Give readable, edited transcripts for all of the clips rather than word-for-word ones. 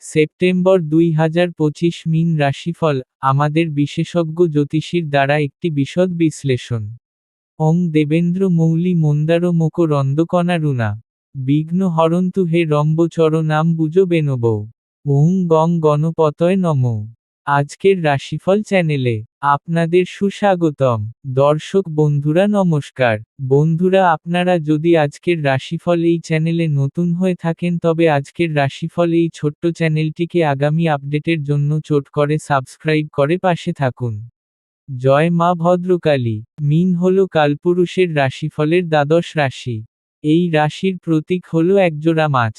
September 2025 মিন রাশিফল, আমাদের বিশেষজ্ঞ জ্যোতিষীর দ্বারা একটি বিশদ বিশ্লেষণ। ওং দেবেন্দ্র মৌলি মন্দার মোকর অন্ধকণা রুনা। বিঘ্ন হরন্তু হে রম্বচর নাম বুজো বেনবৌ। ওং গং গণপতয় নমঃ। আজকের রাশিফল চ্যানেলে আপনাদের সুস্বাগতম। দর্শক বন্ধুরা নমস্কার। বন্ধুরা, আপনারা যদি আজকের রাশিফল এই চ্যানেলে নতুন হয়ে থাকেন তবে আজকের রাশিফল এই ছোট্ট চ্যানেলটিকে আগামী আপডেটের জন্য চট করে সাবস্ক্রাইব করে পাশে থাকুন। জয় মা ভদ্রকালী। মিন হল কালপুরুষের রাশিফলের দ্বাদশ রাশি। এই রাশির প্রতীক হল একজোড়া মাছ।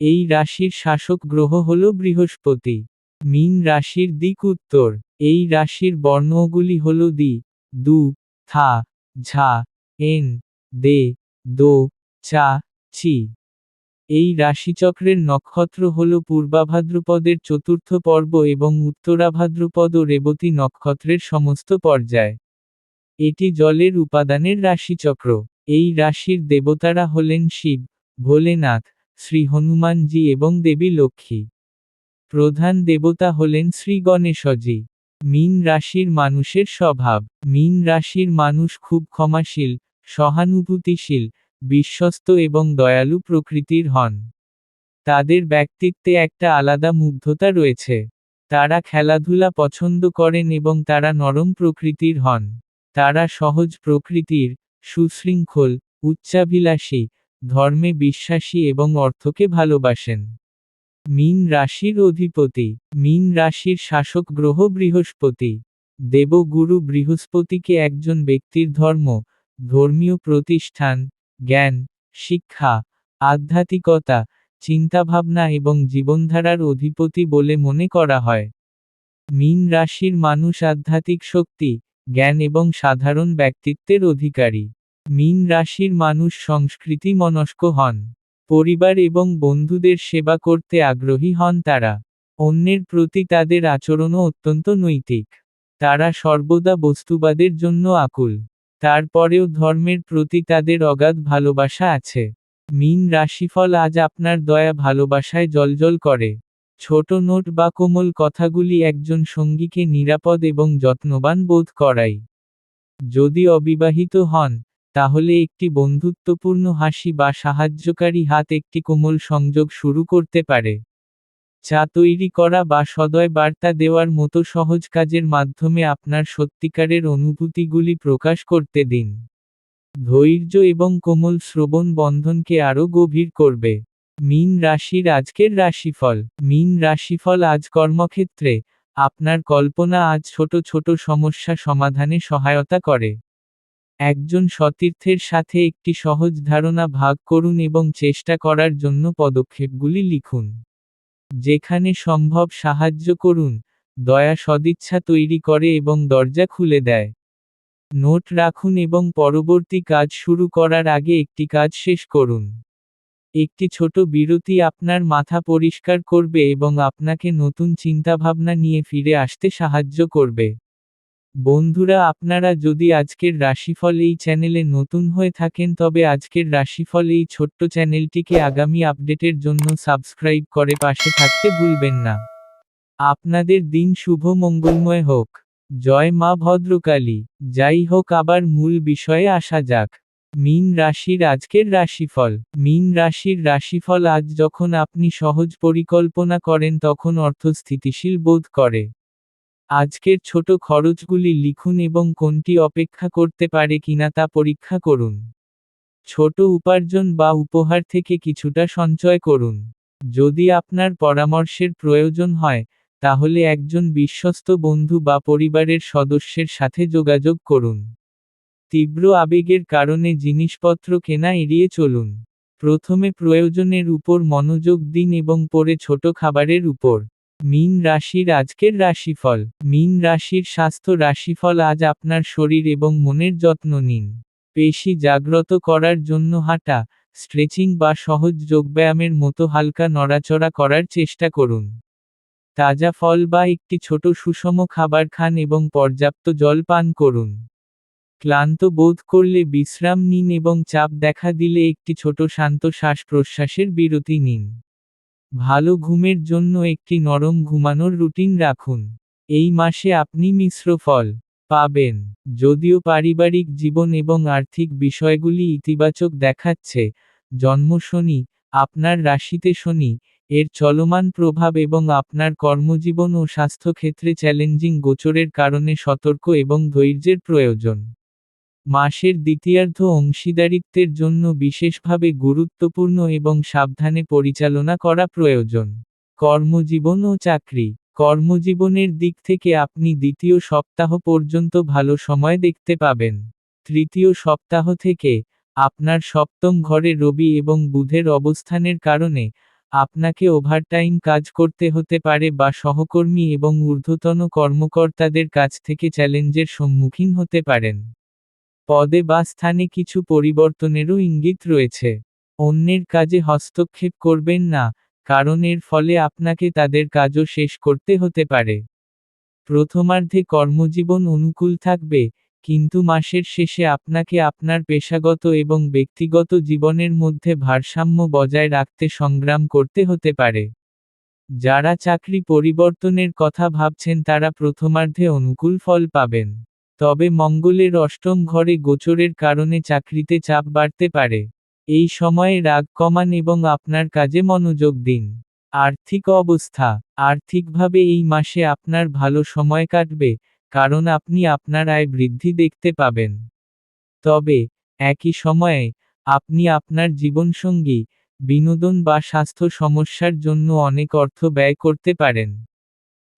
এই রাশির শাসক গ্রহ হল বৃহস্পতি। মিন রাশির দিক উত্তর। এই রাশির বর্ণগুলি হল দি, দু, থা, ঝা, এন, দে, দো, চা, চি। এই রাশিচক্রের নক্ষত্র হল পূর্বাভাদ্রপদের চতুর্থ পর্ব এবং উত্তরাভাদ্রপদ ও রেবতী নক্ষত্রের সমস্ত পর্যায়। এটি জলের উপাদানের রাশিচক্র। এই রাশির দেবতারা হলেন শিব, ভোলেনাথ, শ্রী হনুমানজি এবং দেবী লক্ষ্মী। প্রধান দেবতা হলেন শ্রী গণেশজি। মিন রাশির মানুষের স্বভাব। মিন রাশির মানুষ খুব ক্ষমাশীল, সহানুভূতিশীল, বিশ্বস্ত এবং দয়ালু প্রকৃতির হন। তাদের ব্যক্তিত্বে একটা আলাদা মুগ্ধতা রয়েছে। তারা খেলাধুলা পছন্দ করেন এবং তারা নরম প্রকৃতির হন। তারা সহজ প্রকৃতির, সুশৃঙ্খল, উচ্চাভিলাষী, ধর্মে বিশ্বাসী এবং অর্থকে ভালোবাসেন। মিন রাশির অধিপতি। মিন রাশির শাসক গ্রহ বৃহস্পতি। দেবগুরু বৃহস্পতিকে একজন ব্যক্তির ধর্ম, ধর্মীয় প্রতিষ্ঠান, জ্ঞান, শিক্ষা, আধ্যাত্মিকতা, চিন্তাভাবনা এবং জীবনধারার অধিপতি বলে মনে করা হয়। মিন রাশির মানুষ আধ্যাত্মিক শক্তি, জ্ঞান এবং সাধারণ ব্যক্তিত্বের অধিকারী। মিন রাশির মানুষ সংস্কৃতি মনস্ক হন। পরিবার এবং বন্ধুদের সেবা করতে আগ্রহী হন তারা। অন্যের প্রতি তাদের আচরণও অত্যন্ত নৈতিক। তারা সর্বদা বস্তুবাদের জন্য আকুল। তারপরেও ধর্মের প্রতি তাদের অগাধ ভালোবাসা আছে। মিন রাশিফল আজ আপনার দয়া ভালোবাসায় জ্বলজ্বল করে। ছোট নোট বা কোমল কথাগুলি একজন সঙ্গীকে নিরাপদ এবং যত্নবান বোধ করায়। যদি অবিবাহিত হন, তাহলে একটি বন্ধুত্বপূর্ণ হাসি বা সাহায্যকারী হাত একটি কোমল সংযোগ শুরু করতে পারে। চা তৈরি করা বা সদয় বার্তা দেওয়ার মতো সহজ কাজের মাধ্যমে আপনার সত্যিকারের অনুভূতিগুলি প্রকাশ করতে দিন। ধৈর্য এবং কোমল শ্রবণ বন্ধনকে আরও গভীর করবে। মিন রাশির আজকের রাশিফল। মিন রাশিফল আজ কর্মক্ষেত্রে, আপনার কল্পনা আজ ছোট ছোট সমস্যা সমাধানে সহায়তা করে। একজন সতীর্থের সাথে একটি সহজ ধারণা ভাগ করুন এবং চেষ্টা করার জন্য পদক্ষেপগুলি লিখুন। যেখানে সম্ভব সাহায্য করুন। দয়া সদিচ্ছা তৈরি করে এবং দরজা খুলে দেয়। নোট রাখুন এবং পরবর্তী কাজ শুরু করার আগে একটি কাজ শেষ করুন। একটি ছোট বিরতি আপনার মাথা পরিষ্কার করবে এবং আপনাকে নতুন চিন্তাভাবনা নিয়ে ফিরে আসতে সাহায্য করবে। বন্ধুরা, আপনারা যদি আজকের রাশিফল এই চ্যানেলে নতুন হয়ে থাকেন তবে আজকের রাশিফল এই ছোট্ট চ্যানেলটিকে আগামী আপডেটের জন্য সাবস্ক্রাইব করে পাশে থাকতে ভুলবেন না। আপনাদের দিন শুভ মঙ্গলময় হোক। জয় মা ভদ্রকালী। যাই হোক, আবার মূল বিষয়ে আসা যাক। মিন রাশির আজকের রাশিফল। মিন রাশির রাশিফল আজ যখন আপনি সহজ পরিকল্পনা করেন তখন অর্থ স্থিতিশীল বোধ করে। আজকের ছোট খরচগুলি লিখুন এবং কোনটি অপেক্ষা করতে পারে কিনা তা পরীক্ষা করুন। ছোট উপার্জন বা উপহার থেকে কিছুটা সঞ্চয় করুন। যদি আপনার পরামর্শের প্রয়োজন হয়, তাহলে একজন বিশ্বস্ত বন্ধু বা পরিবারের সদস্যের সাথে যোগাযোগ করুন। তীব্র আবেগের কারণে জিনিসপত্র কেনা এড়িয়ে চলুন। প্রথমে প্রয়োজনের উপর মনোযোগ দিন এবং পরে ছোট খাবারের উপর। মিন রাশির আজকের রাশিফল। মিন রাশির স্বাস্থ্য রাশিফল আজ আপনার শরীর এবং মনের যত্ন নিন। পেশি জাগ্রত করার জন্য হাঁটা, স্ট্রেচিং বা সহজ যোগব্যায়ামের মতো হালকা নড়াচড়া করার চেষ্টা করুন। তাজা ফল বা একটি ছোট সুষম খাবার খান এবং পর্যাপ্ত জল পান করুন। ক্লান্ত বোধ করলে বিশ্রাম নিন এবং চাপ দেখা দিলে একটি ছোট শান্ত শ্বাস প্রশ্বাসের বিরতি নিন। ভালো ঘুমের জন্য একটি নরম ঘুমানোর রুটিন রাখুন। এই মাসে আপনি মিশ্র ফল পাবেন। যদিও পারিবারিক জীবন এবং আর্থিক বিষয়গুলি ইতিবাচক দেখাচ্ছে, জন্ম শনি, আপনার রাশিতে শনি, এর চলমান প্রভাব এবং আপনার কর্মজীবন ও স্বাস্থ্যক্ষেত্রে চ্যালেঞ্জিং গোচরের কারণে সতর্ক এবং ধৈর্যের প্রয়োজন। মাসের দ্বিতীয়ার্ধ অংশীদারিত্বের জন্য বিশেষভাবে গুরুত্বপূর্ণ এবং সাবধানে পরিচালনা করা প্রয়োজন। কর্মজীবন ও চাকরি। কর্মজীবনের দিক থেকে আপনি দ্বিতীয় সপ্তাহ পর্যন্ত ভালো সময় দেখতে পাবেন। তৃতীয় সপ্তাহ থেকে, আপনার সপ্তম ঘরে রবি এবং বুধের অবস্থানের কারণে, আপনাকে ওভারটাইম কাজ করতে হতে পারে বা সহকর্মী এবং ঊর্ধ্বতন কর্মকর্তাদের কাছ থেকে চ্যালেঞ্জের সম্মুখীন হতে পারেন। পদে বা স্থানে কিছু পরিবর্তনেরও ইঙ্গিত রয়েছে। অন্যের কাজে হস্তক্ষেপ করবেন না, কারণ এর ফলে আপনাকে তাদের কাজও শেষ করতে হতে পারে। প্রথমার্ধে কর্মজীবন অনুকূল থাকবে, কিন্তু মাসের শেষে আপনাকে আপনার পেশাগত এবং ব্যক্তিগত জীবনের মধ্যে ভারসাম্য বজায় রাখতে সংগ্রাম করতে হতে পারে। যারা চাকরি পরিবর্তনের কথা ভাবছেন তারা প্রথমার্ধে অনুকূল ফল পাবেন। তবে মঙ্গলের অষ্টম ঘরে গোচরের কারণে চাকরিতে চাপ বাড়তে পারে। এই সময়ে রাগ কমান এবং আপনার কাজে মনোযোগ দিন। আর্থিক অবস্থা। আর্থিকভাবে এই মাসে আপনার ভালো সময় কাটবে, কারণ আপনি আপনার আয় বৃদ্ধি দেখতে পাবেন। তবে, একই সময়ে, আপনি আপনার জীবনসঙ্গী, বিনোদন বা স্বাস্থ্য সমস্যার জন্য অনেক অর্থ ব্যয় করতে পারেন।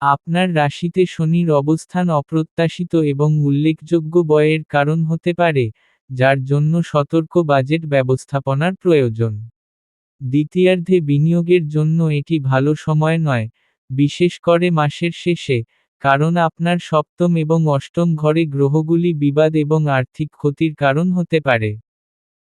আপনার রাশিতে শনির অবস্থান অপ্রত্যাশিত এবং উল্লেখযোগ্য ব্যয়ের কারণ হতে পারে, যার জন্য সতর্ক বাজেট ব্যবস্থাপনার প্রয়োজন। দ্বিতীয়ার্ধে বিনিয়োগের জন্য এটি ভালো সময় নয়, বিশেষ করে মাসের শেষে, কারণ আপনার সপ্তম এবং অষ্টম ঘরে গ্রহগুলি বিবাদ এবং আর্থিক ক্ষতির কারণ হতে পারে।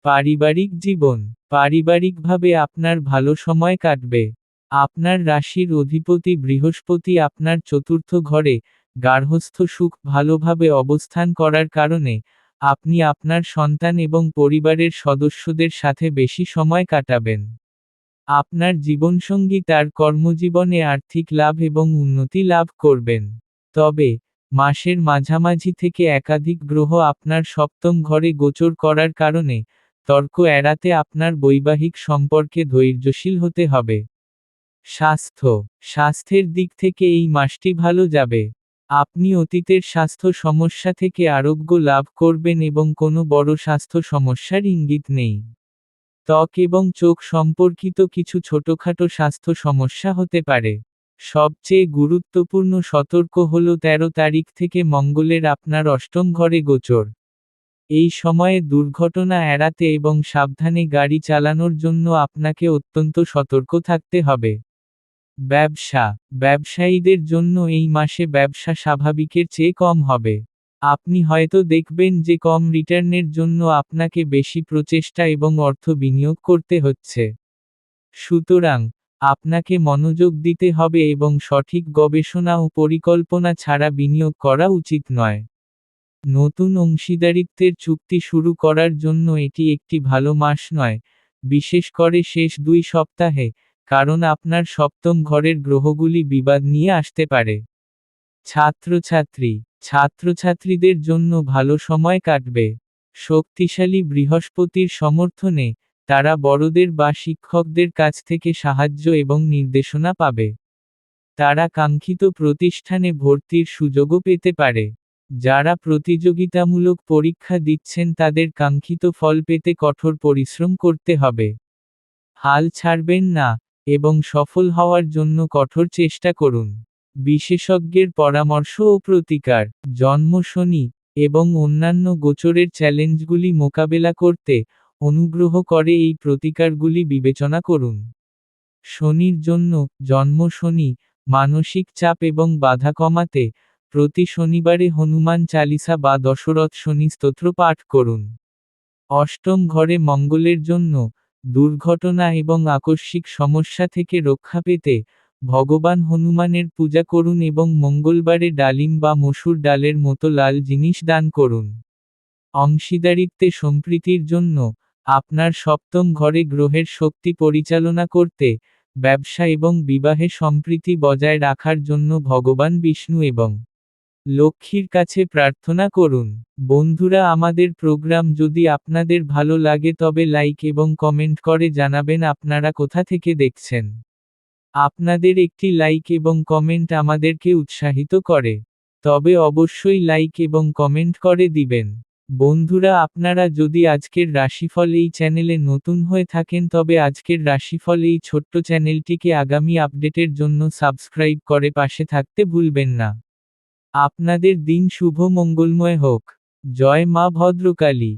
পারিবারিক জীবন। পারিবারিকভাবে আপনার ভালো সময় কাটবে। আপনার রাশির অধিপতি বৃহস্পতি আপনার চতুর্থ ঘরে, গার্হস্থ্য সুখ ভালোভাবে অবস্থান করার কারণে, আপনি আপনার সন্তান এবং পরিবারের সদস্যদের সাথে বেশি সময় কাটাবেন। আপনার জীবনসঙ্গী তার কর্মজীবনে আর্থিক লাভ এবং উন্নতি লাভ করবেন। তবে, মাসের মাঝামাঝি থেকে একাধিক গ্রহ আপনার সপ্তম ঘরে গোচর করার কারণে, তর্ক এড়াতে আপনার বৈবাহিক সম্পর্কে ধৈর্যশীল হতে হবে। স্বাস্থ্য। স্বাস্থ্যের দিক থেকে এই মাসটি ভালো যাবে। আপনি অতীতের স্বাস্থ্য সমস্যা থেকে আরোগ্য লাভ করবেন এবং কোনো বড় স্বাস্থ্য সমস্যার ইঙ্গিত নেই। ত্বক এবং চোখ সম্পর্কিত কিছু ছোটখাটো স্বাস্থ্য সমস্যা হতে পারে। সবচেয়ে গুরুত্বপূর্ণ সতর্ক হল 13 তারিখ থেকে মঙ্গলের আপনার অষ্টম ঘরে গোচর। এই সময়ে দুর্ঘটনা এড়াতে এবং সাবধানে গাড়ি চালানোর জন্য আপনাকে অত্যন্ত সতর্ক থাকতে হবে। ব্যবসা। ব্যবসায়ীদের জন্য এই মাসে ব্যবসা স্বাভাবিকের চেয়ে কম হবে। আপনি হয়তো দেখবেন যে কম রিটার্নের জন্য আপনাকে বেশি প্রচেষ্টা এবং অর্থ বিনিয়োগ করতে হচ্ছে। সুতরাং, আপনাকে মনোযোগ দিতে হবে এবং সঠিক গবেষণা ও পরিকল্পনা ছাড়া বিনিয়োগ করা উচিত নয়। নতুন অংশীদারিত্বের চুক্তি শুরু করার জন্য এটি একটি ভালো মাস নয়, বিশেষ করে শেষ 2 সপ্তাহে, কারণ আপনার সপ্তম ঘরের গ্রহগুলি বিবাদ নিয়ে আসতে পারে। ছাত্রছাত্রী। ছাত্রছাত্রীদের জন্য ভালো সময় কাটবে। শক্তিশালী বৃহস্পতির সমর্থনে, তারা বড়দের বা শিক্ষকদের কাছ থেকে সাহায্য এবং নির্দেশনা পাবে। তারা কাঙ্ক্ষিত প্রতিষ্ঠানে ভর্তির সুযোগও পেতে পারে। যারা প্রতিযোগিতামূলক পরীক্ষা দিচ্ছেন তাদের কাঙ্ক্ষিত ফল পেতে কঠোর পরিশ্রম করতে হবে। হাল ছাড়বেন না, এবং সফল হওয়ার জন্য কঠোর চেষ্টা করুন। বিশেষজ্ঞের পরামর্শ ও প্রতিকার। জন্ম শনি, এবং অন্যান্য গোচরের চ্যালেঞ্জগুলি মোকাবেলা করতে, অনুগ্রহ করে এই প্রতিকারগুলি বিবেচনা করুন। শনির জন্য, জন্ম শনি, মানসিক চাপ এবং বাধা কমাতে, প্রতি শনিবারে হনুমান চালিসা বা দশরথ শনি স্তোত্র পাঠ করুন। অষ্টম ঘরে মঙ্গলের জন্য, দুর্ঘটনা এবং আকস্মিক সমস্যা থেকে রক্ষা পেতে, ভগবান হনুমানের পূজা করুন এবং মঙ্গলবারে ডালিম বা মসুর ডালের মতো লাল জিনিস দান করুন। অংশীদারিত্বে সম্প্রীতির জন্য, আপনার সপ্তম ঘরে গ্রহের শক্তি পরিচালনা করতে, ব্যবসা এবং বিবাহে সম্প্রীতি বজায় রাখার জন্য ভগবান বিষ্ণু এবং লক্ষ্মীর কাছে প্রার্থনা করুন। বন্ধুরা, আমাদের প্রোগ্রাম যদি আপনাদের ভালো লাগে তবে লাইক এবং কমেন্ট করে জানাবেন আপনারা কোথা থেকে দেখছেন। আপনাদের একটি লাইক এবং কমেন্ট আমাদেরকে উৎসাহিত করে। তবে অবশ্যই লাইক এবং কমেন্ট করে দিবেন। বন্ধুরা, আপনারা যদি আজকের রাশিফল এই চ্যানেলে নতুন হয়ে থাকেন তবে আজকের রাশিফল এই ছোট্ট চ্যানেলটিকে আগামী আপডেটের জন্য সাবস্ক্রাইব করে পাশে থাকতে ভুলবেন না। আপনাদের দিন শুভ মঙ্গলময় হোক। জয় মা ভদ্রকালী।